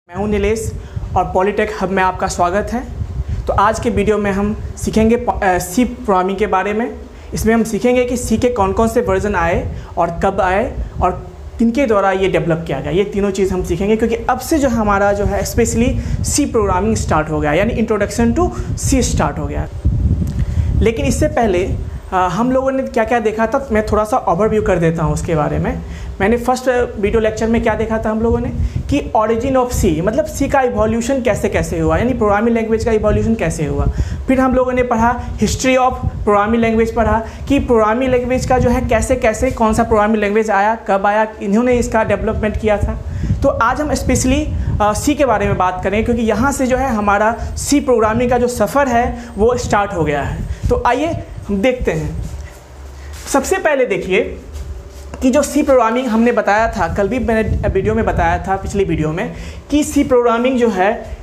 मैं हूं नीलेश और पॉलीटेक हब में आपका स्वागत है। तो आज के वीडियो में हम सीखेंगे सी प्रोग्रामिंग के बारे में। इसमें हम सीखेंगे कि सी के कौन कौन से वर्जन आए और कब आए और किनके द्वारा ये डेवलप किया गया। ये तीनों चीज़ हम सीखेंगे क्योंकि अब से जो हमारा जो है स्पेशली सी प्रोग्रामिंग स्टार्ट हो गया, यानी इंट्रोडक्शन टू सी स्टार्ट हो गया। लेकिन इससे पहले हम लोगों ने क्या क्या देखा था, मैं थोड़ा सा ओवरव्यू कर देता हूँ उसके बारे में। मैंने फर्स्ट वीडियो लेक्चर में क्या देखा था हम लोगों ने कि ऑरिजिन ऑफ सी, मतलब सी का इवोल्यूशन कैसे कैसे हुआ, यानी प्रोग्रामिंग लैंग्वेज का इवोल्यूशन कैसे हुआ। फिर हम लोगों ने पढ़ा हिस्ट्री ऑफ प्रोग्रामिंग लैंग्वेज, पढ़ा कि प्रोग्रामिंग लैंग्वेज का जो है कैसे कैसे कौन सा प्रोग्रामिंग लैंग्वेज आया, कब आया, इन्होंने इसका डेवलपमेंट किया था। तो आज हम स्पेशली सी के बारे में बात करें क्योंकि यहाँ से जो है हमारा सी प्रोग्रामिंग का जो सफ़र है वो स्टार्ट हो गया है। तो आइए हम देखते हैं। सबसे पहले देखिए कि जो सी प्रोग्रामिंग हमने बताया था, कल भी मैंने वीडियो में बताया था, पिछली वीडियो में, कि सी प्रोग्रामिंग जो है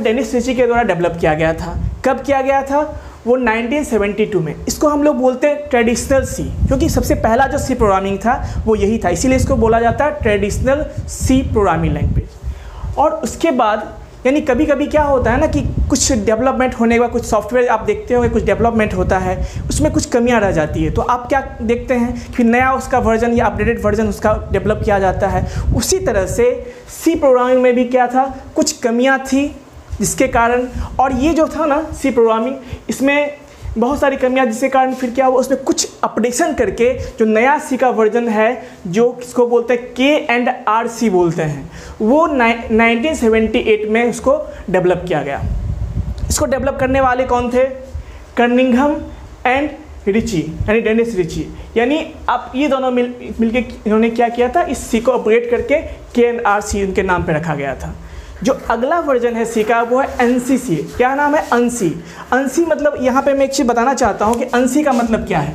डेनिस रिची के द्वारा डेवलप किया गया था। कब किया गया था? वो 1972 में। इसको हम लोग बोलते हैं ट्रेडिशनल सी, क्योंकि सबसे पहला जो सी प्रोग्रामिंग था वो यही था, इसीलिए इसको बोला जाता है ट्रेडिशनल सी प्रोग्रामिंग लैंग्वेज। और उसके बाद यानी कभी कभी क्या होता है ना कि कुछ डेवलपमेंट होने के बाद कुछ सॉफ्टवेयर आप देखते होंगे, कुछ डेवलपमेंट होता है, उसमें कुछ कमियां रह जाती है, तो आप क्या देखते हैं कि नया उसका वर्जन या अपडेटेड वर्जन उसका डेवलप किया जाता है। उसी तरह से सी प्रोग्रामिंग में भी क्या था, कुछ कमियां थी जिसके कारण, और ये जो था ना सी प्रोग्रामिंग, इसमें बहुत सारी कमियां जिसके कारण फिर क्या हुआ, उसमें कुछ अपडेशन करके जो नया सी का वर्जन है, जो किसको बोलते हैं KNRC बोलते हैं, वो 1978 में उसको डेवलप किया गया। इसको डेवलप करने वाले कौन थे? कर्निंघम एंड रिची, यानी डेनिस रिची। यानी आप ये दोनों मिलके इन्होंने क्या किया था, इस सी को अपग्रेड करके KNRC उनके नाम पे रखा गया था। जो अगला वर्जन है सी का वो है NCC। क्या नाम है? अंसी। अंसी मतलब यहाँ पे मैं एक चीज़ बताना चाहता हूँ कि अंसी का मतलब क्या है।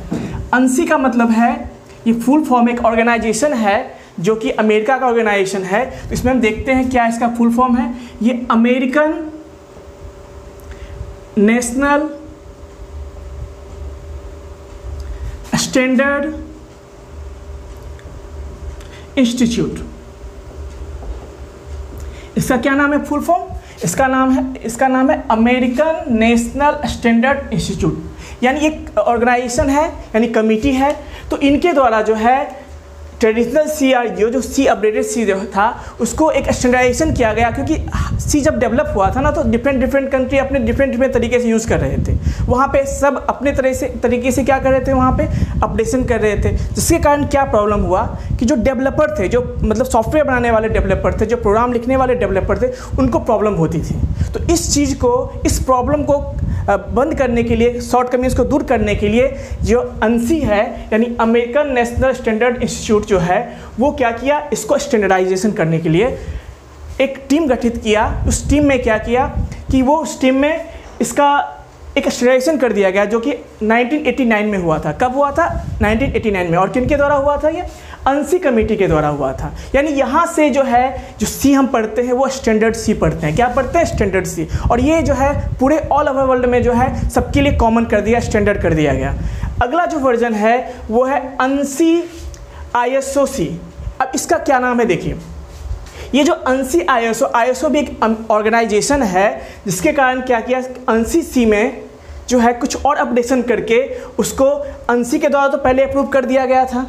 अंसी का मतलब है, ये फुल फॉर्म एक ऑर्गेनाइजेशन है जो कि अमेरिका का ऑर्गेनाइजेशन है। तो इसमें हम देखते हैं क्या इसका फुल फॉर्म है। ये अमेरिकन नेशनल स्टैंडर्ड इंस्टीट्यूट, इसका क्या नाम है फुल फॉर्म? इसका नाम है अमेरिकन नेशनल स्टैंडर्ड इंस्टीट्यूट। यानी एक ऑर्गेनाइजेशन है, यानी कमिटी है। तो इनके द्वारा जो है ट्रेडिशनल सी या जो सी अपडेटेड सी जो था उसको एक स्टैंडर्डाइजेशन किया गया, क्योंकि सी जब डेवलप हुआ था ना तो डिफरेंट कंट्री अपने डिफरेंट तरीके से यूज़ कर रहे थे। वहाँ पे सब अपने तरीके से क्या कर रहे थे, वहाँ पे अपडेशन कर रहे थे, जिसके कारण क्या प्रॉब्लम हुआ कि जो डेवलपर थे, जो मतलब सॉफ्टवेयर बनाने वाले डेवलपर थे, जो प्रोग्राम लिखने वाले डेवलपर थे, उनको प्रॉब्लम होती थी। तो इस प्रॉब्लम को बंद करने के लिए, शॉर्टकमिंग्स को दूर करने के लिए जो अंसी है, यानी अमेरिकन नेशनल स्टैंडर्ड इंस्टीट्यूट जो है, वो क्या किया, इसको स्टैंडर्डाइजेशन करने के लिए एक टीम गठित किया। उस टीम में क्या किया कि वो उस टीम में इसका एक स्टैंडर्डाइजेशन कर दिया गया, जो कि 1989 में हुआ था। कब हुआ था? 1989 में। और किनके द्वारा हुआ था? ये अंसी कमेटी के द्वारा हुआ था। यानी यहाँ से जो है जो सी हम पढ़ते हैं वो स्टैंडर्ड सी पढ़ते हैं। क्या पढ़ते हैं? स्टैंडर्ड सी। और ये जो है पूरे ऑल ओवर वर्ल्ड में जो है सबके लिए कॉमन कर दिया, स्टैंडर्ड कर दिया गया। अगला जो वर्जन है वो है अंसी ISO-C। अब इसका क्या नाम है देखिए, ये जो अंसी ISO भी एक ऑर्गेनाइजेशन है, जिसके कारण क्या किया, अंसी सी में जो है कुछ और अपडेशन करके उसको अंसी के द्वारा तो पहले अप्रूव कर दिया गया था,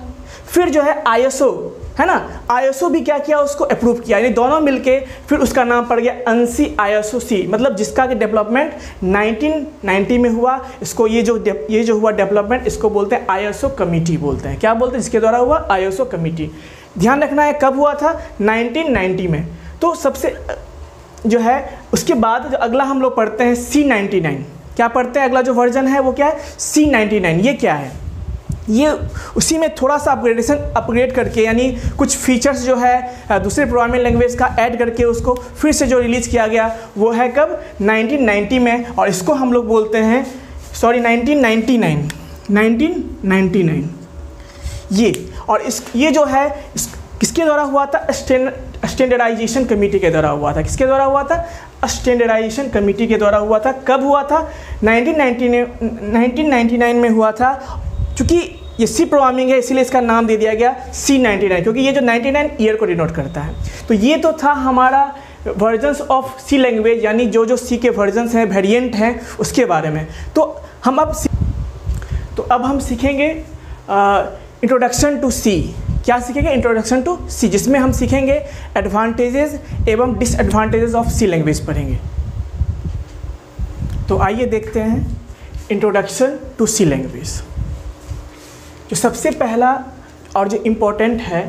फिर जो है ISO है ना, ISO भी क्या किया, उसको अप्रूव किया। यानी दोनों मिलके फिर उसका नाम पड़ गया अंसी ISO-C, मतलब जिसका कि डेवलपमेंट 1990 में हुआ। इसको ये जो हुआ डेवलपमेंट, इसको बोलते हैं ISO कमिटी बोलते हैं। क्या बोलते हैं? जिसके द्वारा हुआ ISO कमिटी। ध्यान रखना है कब हुआ था? 1990 में। तो सबसे जो है उसके बाद जो अगला हम लोग पढ़ते हैं C99। क्या पढ़ते हैं? अगला जो वर्जन है वो क्या है? C99। ये क्या है? ये उसी में थोड़ा सा अपग्रेड करके, यानी कुछ फीचर्स जो है दूसरे प्रोग्रामिंग लैंग्वेज का ऐड करके उसको फिर से जो रिलीज़ किया गया वो है कब? 1990 में। और इसको हम लोग बोलते हैं 1999 ये। और ये जो है किसके द्वारा हुआ था? स्टैंडर्डाइजेशन कमेटी के द्वारा हुआ था। किसके द्वारा हुआ था? स्टैंडर्डाइजेशन कमेटी के द्वारा हुआ था। कब हुआ था? 1999 में हुआ था। चूँकि ये सी प्रोग्रामिंग है इसीलिए इसका नाम दे दिया गया C99, क्योंकि ये जो 99 ईयर को डिनोट करता है। तो ये तो था हमारा वर्जन्स ऑफ सी लैंग्वेज, यानी जो सी के वर्जन्स हैं, वेरिएंट हैं, उसके बारे में। तो अब हम सीखेंगे इंट्रोडक्शन टू सी। क्या सीखेंगे? इंट्रोडक्शन टू सी, जिसमें हम सीखेंगे एडवांटेजेस एवं डिसएडवांटेजेस ऑफ सी लैंग्वेज पढ़ेंगे। तो आइए देखते हैं इंट्रोडक्शन टू सी लैंग्वेज। जो सबसे पहला और जो इम्पोर्टेंट है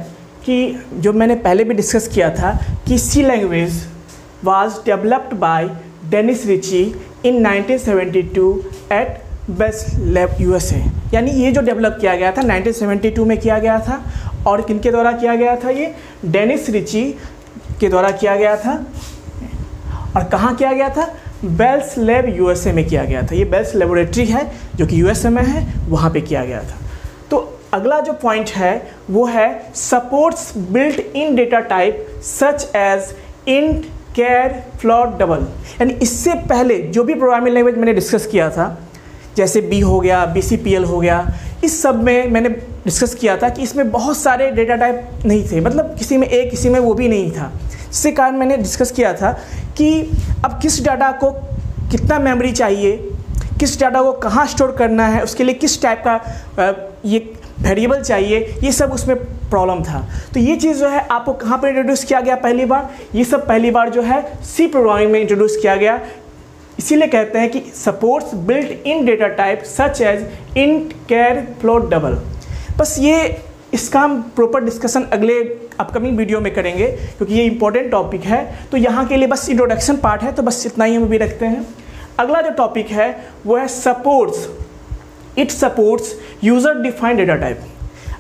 कि जो मैंने पहले भी डिस्कस किया था कि C language was developed by Dennis Ritchie in 1972 at best lab USA। यानी ये जो डेवलप किया गया था 1972 में किया गया था, और किनके द्वारा किया गया था? ये डेनिस रिची के द्वारा किया गया था। और कहाँ किया गया था? बेल्स लैब USA में किया गया था। ये बेल्स लेबोरेटरी है जो कि USA में है, वहाँ पे किया गया था। तो अगला जो पॉइंट है वो है supports built in data type such as int, char, float, double. यानी इससे पहले जो भी प्रोग्रामिंग लैंग्वेज मैंने डिस्कस किया था, जैसे B हो गया, BCPL हो गया, इस सब में मैंने डिस्कस किया था कि इसमें बहुत सारे डेटा टाइप नहीं थे, मतलब किसी में एक, किसी में वो भी नहीं था। इससे कारण मैंने डिस्कस किया था कि अब किस डाटा को कितना मेमोरी चाहिए, किस डाटा को कहाँ स्टोर करना है, उसके लिए किस टाइप का ये वेरिएबल चाहिए, ये सब उसमें प्रॉब्लम था। तो ये चीज़ जो है आपको कहाँ पर इंट्रोड्यूस किया गया पहली बार? ये सब पहली बार जो है सी प्रोग्रामिंग में इंट्रोड्यूस किया गया। इसीलिए कहते हैं कि supports built in data type such as int, char, float, double. बस ये इसका हम प्रॉपर डिस्कशन अगले अपकमिंग वीडियो में करेंगे, क्योंकि ये इंपॉर्टेंट टॉपिक है। तो यहाँ के लिए बस इंट्रोडक्शन पार्ट है, तो बस इतना ही हम अभी रखते हैं। अगला जो टॉपिक है वो है supports, it supports user defined data type.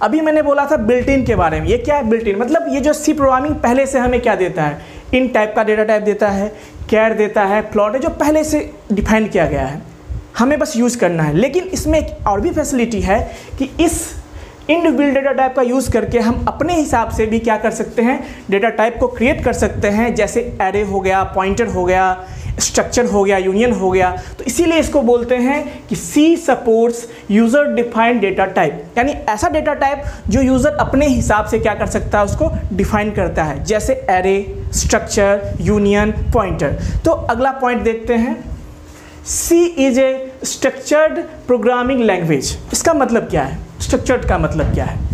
अभी मैंने बोला था बिल्ट इन के बारे में। ये क्या है बिल्ट इन? मतलब ये जो सी प्रोग्रामिंग पहले से हमें क्या देता है? इन टाइप का डेटा टाइप देता है, कैर देता है, फ्लोट है, जो पहले से डिफाइन किया गया है, हमें बस यूज़ करना है। लेकिन इसमें एक और भी फैसिलिटी है कि इस इनबिल्ट डेटा टाइप का यूज़ करके हम अपने हिसाब से भी क्या कर सकते हैं? डेटा टाइप को क्रिएट कर सकते हैं, जैसे एरे हो गया, पॉइंटर हो गया, स्ट्रक्चर हो गया, यूनियन हो गया। तो इसीलिए इसको बोलते हैं कि C supports user defined data type, यानी ऐसा डेटा टाइप जो यूज़र अपने हिसाब से क्या कर सकता है, उसको डिफाइन करता है, जैसे एरे, स्ट्रक्चर, यूनियन, पॉइंटर। तो अगला पॉइंट देखते हैं, C is a structured programming language. इसका मतलब क्या है? स्ट्रक्चर्ड का मतलब क्या है?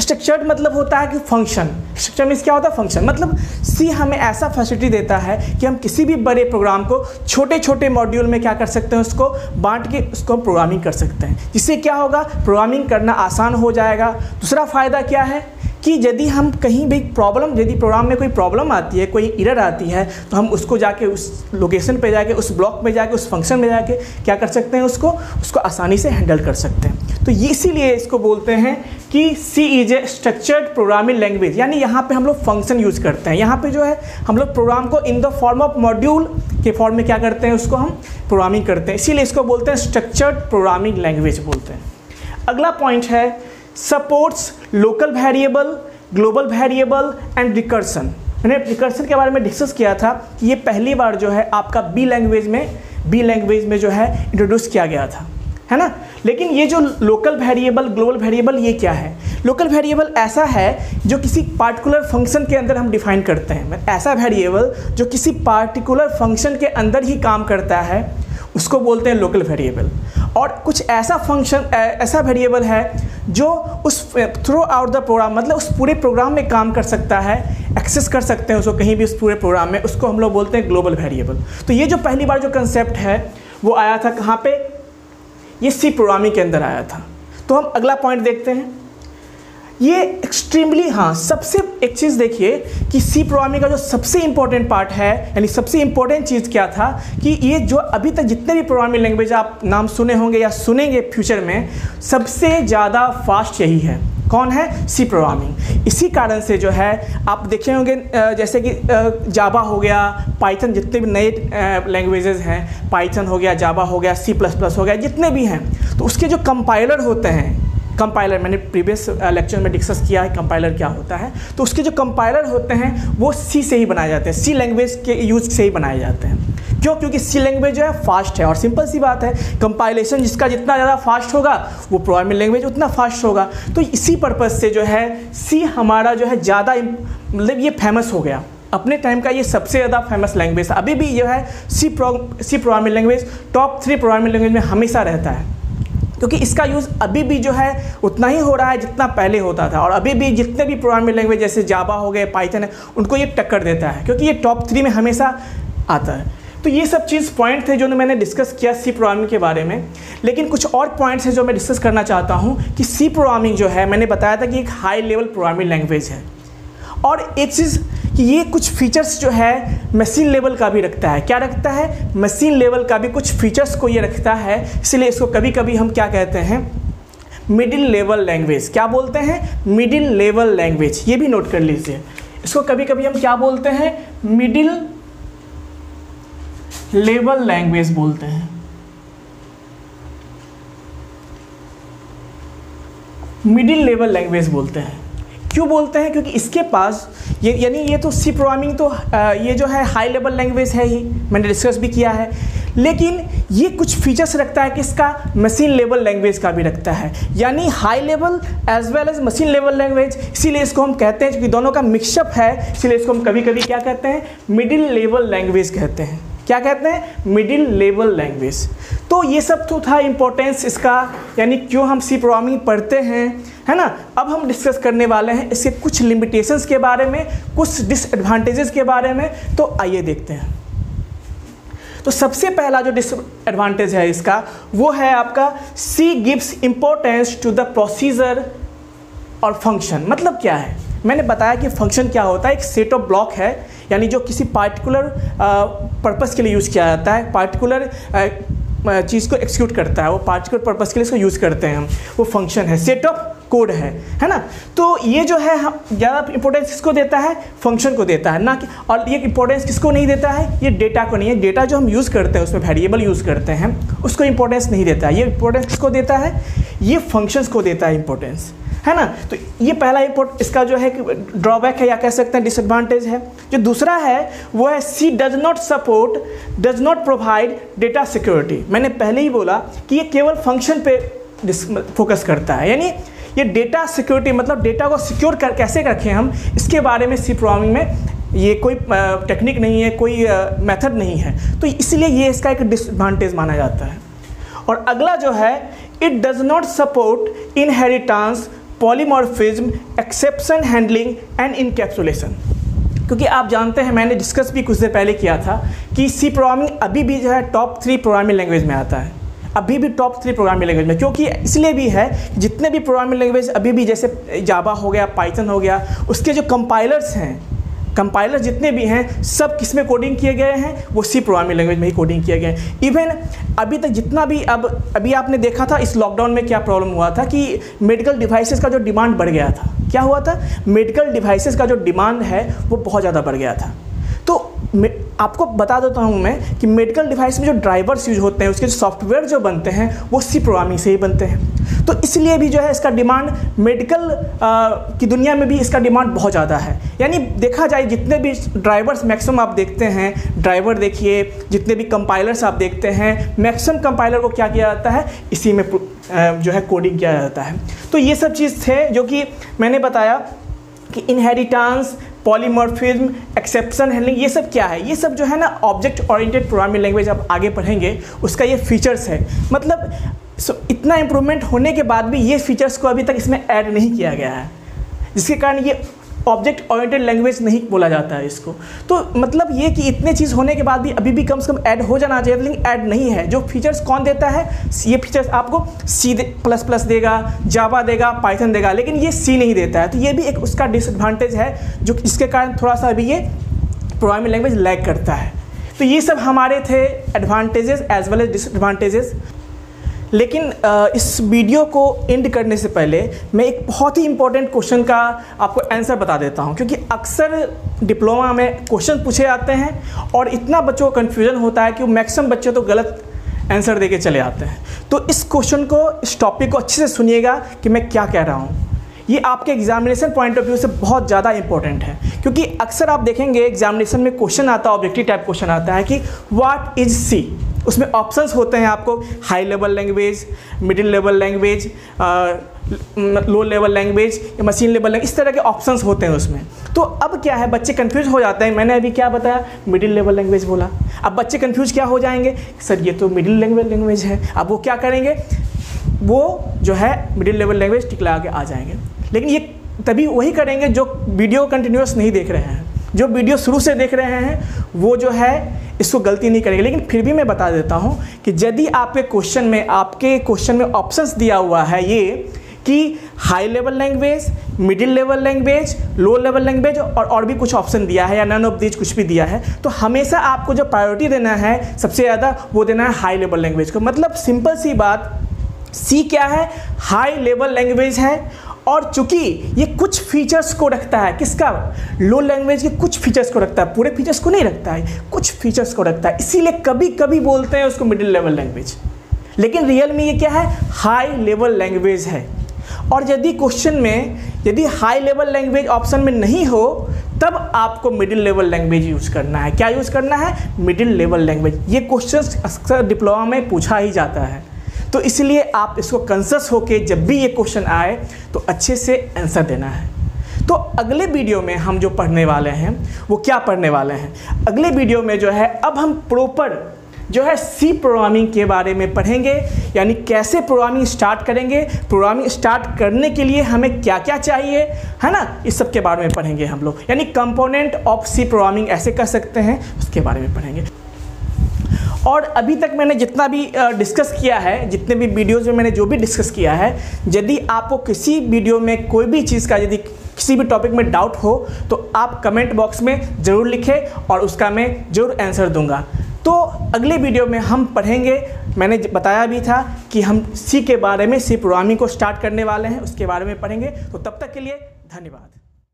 स्ट्रक्चर्ड मतलब होता है कि फंक्शन। स्ट्रक्चर मीन्स क्या होता है? फंक्शन। मतलब सी हमें ऐसा फैसिलिटी देता है कि हम किसी भी बड़े प्रोग्राम को छोटे छोटे मॉड्यूल में क्या कर सकते हैं, उसको बांट के उसको प्रोग्रामिंग कर सकते हैं, जिससे क्या होगा? प्रोग्रामिंग करना आसान हो जाएगा। दूसरा फ़ायदा क्या है कि यदि हम कहीं भी यदि प्रोग्राम में कोई प्रॉब्लम आती है, कोई एरर आती है, तो हम उसको जाके उस लोकेशन पे जाके, उस ब्लॉक में जाके, उस फंक्शन में जाके क्या कर सकते हैं? उसको आसानी से हैंडल कर सकते हैं। तो ये इसीलिए इसको बोलते हैं कि C is a structured programming language. यानी यहाँ पे हम लोग फंक्शन यूज़ करते हैं। यहाँ पे जो है हम लोग प्रोग्राम को in the form of module के फॉर्म में क्या करते हैं? उसको हम प्रोग्रामिंग करते हैं। इसीलिए इसको बोलते हैं स्ट्रक्चर्ड प्रोग्रामिंग लैंग्वेज बोलते हैं। अगला पॉइंट है supports local variable, global variable and recursion. मैंने रिकर्सन के बारे में डिस्कस किया था कि ये पहली बार जो है आपका बी लैंग्वेज में जो है इंट्रोड्यूस किया गया था, है ना। लेकिन ये जो लोकल वेरिएबल, ग्लोबल वेरिएबल, ये क्या है? लोकल वेरिएबल ऐसा है जो किसी पार्टिकुलर फंक्शन के अंदर हम डिफाइन करते हैं। ऐसा वेरिएबल जो किसी पार्टिकुलर फंक्शन के अंदर ही काम करता है, उसको बोलते हैं लोकल वेरिएबल। और कुछ ऐसा वेरिएबल है जो उस थ्रू आउट द प्रोग्राम, मतलब उस पूरे प्रोग्राम में काम कर सकता है, एक्सेस कर सकते हैं उसको कहीं भी उस पूरे प्रोग्राम में, उसको हम लोग बोलते हैं ग्लोबल वेरिएबल। तो ये जो पहली बार जो कंसेप्ट है वो आया था कहाँ पे? ये सी प्रोग्रामिंग के अंदर आया था। तो हम अगला पॉइंट देखते हैं। ये एक्सट्रीमली, हाँ, सबसे एक चीज़ देखिए कि सी प्रोग्रामिंग का जो सबसे इम्पोर्टेंट पार्ट है, यानी सबसे इम्पोर्टेंट चीज़ क्या था कि ये जो अभी तक जितने भी प्रोग्रामिंग लैंग्वेज आप नाम सुने होंगे या सुनेंगे फ्यूचर में, सबसे ज़्यादा फास्ट यही है। कौन है? C programming. इसी कारण से जो है आप देखे होंगे जैसे कि जावा हो गया, पाइथन, जितने भी नए लैंग्वेजेस हैं, पाइथन हो गया, जावा हो गया, C++ हो गया, जितने भी हैं, तो उसके जो कंपाइलर होते हैं, कंपाइलर मैंने प्रीवियस लेक्चर में डिस्कस किया है कंपाइलर क्या होता है। तो उसके जो कंपाइलर होते हैं वो सी से ही बनाए जाते हैं, सी लैंग्वेज के यूज से ही बनाए जाते हैं। क्यों? क्योंकि सी लैंग्वेज जो है फास्ट है, और सिंपल सी बात है, कंपाइलेशन जिसका जितना ज़्यादा फास्ट होगा वो प्रोग्रामिंग लैंग्वेज उतना फास्ट होगा। तो इसी पर्पज़ से जो है सी हमारा जो है ज़्यादा, मतलब ये फेमस हो गया। अपने टाइम का ये सबसे ज़्यादा फेमस लैंग्वेज था। अभी भी जो है C programming language top 3 programming language में हमेशा रहता है, क्योंकि इसका यूज़ अभी भी जो है उतना ही हो रहा है जितना पहले होता था। और अभी भी जितने भी प्रोग्रामिंग लैंग्वेज जैसे जावा हो गए, पाइथन है, उनको ये टक्कर देता है, क्योंकि ये टॉप 3 में हमेशा आता है। तो ये सब चीज़ पॉइंट थे जो मैंने डिस्कस किया सी प्रोग्रामिंग के बारे में। लेकिन कुछ और पॉइंट्स हैं जो मैं डिस्कस करना चाहता हूँ कि सी प्रोग्रामिंग जो है, मैंने बताया था कि एक हाई लेवल प्रोग्रामिंग लैंग्वेज है। और एक चीज़ कि ये कुछ फीचर्स जो है मशीन लेवल का भी रखता है। क्या रखता है? मशीन लेवल का भी कुछ फीचर्स को ये रखता है। इसलिए इसको कभी कभी हम क्या कहते हैं? Middle level language. क्या बोलते हैं? Middle level language. ये भी नोट कर लीजिए। इसको कभी कभी हम क्या बोलते हैं? मिडिल लेवल लैंग्वेज बोलते हैं। मिडिल लेवल लैंग्वेज बोलते हैं। क्यों बोलते हैं? क्योंकि इसके पास ये यानी ये तो सी प्रोग्रामिंग तो ये जो है हाई लेवल लैंग्वेज है ही, मैंने डिस्कस भी किया है। लेकिन ये कुछ फीचर्स रखता है कि इसका मशीन लेवल लैंग्वेज का भी रखता है, यानी high level as well as machine level language. इसीलिए इसको हम कहते हैं, क्योंकि दोनों का मिक्सअप है, इसलिए इसको हम कभी कभी क्या कहते हैं? मिडिल लेवल लैंग्वेज कहते हैं। क्या कहते हैं? Middle level language. तो ये सब तो था इम्पोर्टेंस इसका, यानी क्यों हम सी प्रोग्रामिंग पढ़ते हैं, है ना। अब हम डिस्कस करने वाले हैं इसके कुछ लिमिटेशंस के बारे में, कुछ डिसएडवांटेजेस के बारे में। तो आइए देखते हैं। तो सबसे पहला जो डिसएडवांटेज है इसका, वो है आपका C gives importance to the procedure और फंक्शन। मतलब क्या है? मैंने बताया कि फंक्शन क्या होता है, एक सेट ऑफ ब्लॉक है, यानी जो किसी पार्टिकुलर पर्पस के लिए यूज़ किया जाता है, पार्टिकुलर चीज़ को एक्सिक्यूट करता है, वो पार्टिकुलर पर्पस के लिए इसको यूज़ करते हैं हम, वो फंक्शन है, सेट ऑफ कोड है ना। तो ये जो है ज़्यादा इंपॉर्टेंस किसको देता है? फंक्शन को देता है ना कि, और ये इंपॉर्टेंस किसको नहीं देता है? ये डेटा को नहीं है। डेटा जो हम यूज़ करते हैं, उसमें वेरिएबल यूज़ करते हैं, उसको इंपॉर्टेंस नहीं देता है। ये इंपॉर्टेंस किसको देता है? ये फंक्शंस को देता है इंपॉर्टेंस, है ना। तो ये पहला इसका जो है कि ड्रॉबैक है, या कह सकते हैं डिसएडवांटेज है। जो दूसरा है वो है C does not provide data security. मैंने पहले ही बोला कि ये केवल फंक्शन पे फोकस करता है, यानी ये डेटा सिक्योरिटी मतलब डेटा को सिक्योर कैसे रखें हम, इसके बारे में सी प्रोग्रामिंग में ये कोई टेक्निक नहीं है, कोई मेथड नहीं है। तो इसलिए ये इसका एक डिसएडवांटेज माना जाता है। और अगला जो है, it does not support inheritance, polymorphism, exception handling and encapsulation. क्योंकि आप जानते हैं, मैंने डिस्कस भी कुछ देर पहले किया था कि सी प्रोग्रामिंग अभी भी जो है टॉप 3 प्रोग्रामिंग लैंग्वेज में आता है, अभी भी टॉप 3 प्रोग्रामिंग लैंग्वेज में। क्योंकि इसलिए भी है, जितने भी प्रोग्रामिंग लैंग्वेज अभी भी, जैसे जावा हो गया, पाइथन हो गया, उसके जो कंपाइलर्स हैं, कंपाइलर जितने भी हैं, सब किस में कोडिंग किए गए हैं? वो सी प्रोग्रामिंग लैंग्वेज में ही कोडिंग किए गए हैं। इवन अभी तक जितना भी, अभी आपने देखा था इस लॉकडाउन में क्या प्रॉब्लम हुआ था कि मेडिकल डिवाइसेस का जो डिमांड बढ़ गया था। क्या हुआ था? मेडिकल डिवाइसेस का जो डिमांड है वो बहुत ज़्यादा बढ़ गया था। तो आपको बता देता हूँ मैं कि मेडिकल डिवाइस में जो ड्राइवर्स यूज होते हैं, उसके जो सॉफ्टवेयर जो बनते हैं, वो सी प्रोग्रामिंग से ही बनते हैं। तो इसलिए भी जो है इसका डिमांड मेडिकल की दुनिया में भी इसका डिमांड बहुत ज़्यादा है। यानी देखा जाए जितने भी ड्राइवर्स मैक्सिमम आप देखते हैं, ड्राइवर देखिए, जितने भी कंपाइलर्स आप देखते हैं, मैक्सिमम कंपाइलर को क्या किया जाता है? इसी में जो है कोडिंग किया जाता है। तो ये सब चीज़ थे जो कि मैंने बताया कि इनहेरिटेंस, पॉलीमॉर्फिज्म, एक्सेप्शन हैंडलिंग, ये सब क्या है? ये सब जो है ना ऑब्जेक्ट ओरिएंटेड प्रोग्रामिंग लैंग्वेज आप आगे पढ़ेंगे, उसका ये फीचर्स है। मतलब इतना इम्प्रूवमेंट होने के बाद भी ये फीचर्स को अभी तक इसमें ऐड नहीं किया गया है, जिसके कारण ये ऑब्जेक्ट ओरिएंटेड लैंग्वेज नहीं बोला जाता है इसको। तो मतलब ये कि इतने चीज़ होने के बाद भी अभी भी कम से कम ऐड हो जाना चाहिए, लेकिन ऐड नहीं है। जो फीचर्स कौन देता है? ये फीचर्स आपको C++ देगा, जावा देगा, पाइथन देगा, लेकिन ये सी नहीं देता है। तो ये भी एक उसका डिसएडवांटेज है, जो इसके कारण थोड़ा सा अभी ये प्रोग्रामिंग लैंग्वेज लैग करता है। तो ये सब हमारे थे advantages as well as disadvantages. लेकिन इस वीडियो को एंड करने से पहले मैं एक बहुत ही इंपॉर्टेंट क्वेश्चन का आपको आंसर बता देता हूं, क्योंकि अक्सर डिप्लोमा में क्वेश्चन पूछे जाते हैं और इतना बच्चों को कन्फ्यूजन होता है कि मैक्सिमम बच्चे तो गलत आंसर देके चले आते हैं। तो इस क्वेश्चन को, इस टॉपिक को अच्छे से सुनिएगा कि मैं क्या कह रहा हूँ। ये आपके एग्जामिनेशन पॉइंट ऑफ व्यू से बहुत ज़्यादा इंपॉर्टेंट है, क्योंकि अक्सर आप देखेंगे एग्जामिनेशन में क्वेश्चन आता है, ऑब्जेक्टिव टाइप क्वेश्चन आता है कि व्हाट इज सी। उसमें ऑप्शंस होते हैं आपको, high level language, middle level language, low level language, machine level language, इस तरह के ऑप्शंस होते हैं उसमें। तो अब क्या है, बच्चे कंफ्यूज हो जाते हैं। मैंने अभी क्या बताया, मिडिल लेवल लैंग्वेज बोला। अब बच्चे कंफ्यूज क्या हो जाएंगे, सर ये तो मिडिल लेवल लैंग्वेज है। अब वो क्या करेंगे, वो जो है मिडिल लेवल लैंग्वेज टिक लगा के आ जाएंगे। लेकिन ये तभी वही करेंगे जो वीडियो कंटिन्यूस नहीं देख रहे हैं। जो वीडियो शुरू से देख रहे हैं वो जो है इसको गलती नहीं करेंगे। लेकिन फिर भी मैं बता देता हूँ कि यदि आपके क्वेश्चन में ऑप्शंस दिया हुआ है ये कि high level language, middle level language, low level language और भी कुछ ऑप्शन दिया है, या नन ऑफ दीज कुछ भी दिया है, तो हमेशा आपको जो प्रायोरिटी देना है सबसे ज़्यादा वो देना है हाई लेवल लैंग्वेज को। मतलब सिंपल सी बात, सी क्या है, हाई लेवल लैंग्वेज है। और चूंकि ये कुछ फीचर्स को रखता है, किसका, लो लैंग्वेज के कुछ फीचर्स को रखता है, पूरे फीचर्स को नहीं रखता है, कुछ फीचर्स को रखता है, इसीलिए कभी कभी बोलते हैं उसको मिडिल लेवल लैंग्वेज। लेकिन रियल में ये क्या है, हाई लेवल लैंग्वेज है। और यदि क्वेश्चन में यदि हाई लेवल लैंग्वेज ऑप्शन में नहीं हो तब आपको मिडिल लेवल लैंग्वेज यूज़ करना है। क्या यूज़ करना है, मिडिल लेवल लैंग्वेज। ये क्वेश्चन अक्सर डिप्लोमा में पूछा ही जाता है, तो इसलिए आप इसको कंसस होके जब भी ये क्वेश्चन आए तो अच्छे से आंसर देना है। तो अगले वीडियो में हम जो पढ़ने वाले हैं वो क्या पढ़ने वाले हैं, अगले वीडियो में जो है अब हम प्रॉपर जो है सी प्रोग्रामिंग के बारे में पढ़ेंगे, यानी कैसे प्रोग्रामिंग स्टार्ट करेंगे, प्रोग्रामिंग स्टार्ट करने के लिए हमें क्या क्या चाहिए, है ना, इस सब के बारे में पढ़ेंगे हम लोग। यानी कंपोनेंट ऑफ सी प्रोग्रामिंग ऐसे कर सकते हैं, उसके बारे में पढ़ेंगे। और अभी तक मैंने जितना भी डिस्कस किया है, जितने भी वीडियोज़ में मैंने जो भी डिस्कस किया है, यदि आपको किसी वीडियो में कोई भी चीज़ का यदि किसी भी टॉपिक में डाउट हो तो आप कमेंट बॉक्स में ज़रूर लिखें और उसका मैं ज़रूर आंसर दूंगा। तो अगले वीडियो में हम पढ़ेंगे, मैंने बताया भी था कि हम सी के बारे में, सी प्रोग्रामिंग को स्टार्ट करने वाले हैं, उसके बारे में पढ़ेंगे। तो तब तक के लिए धन्यवाद।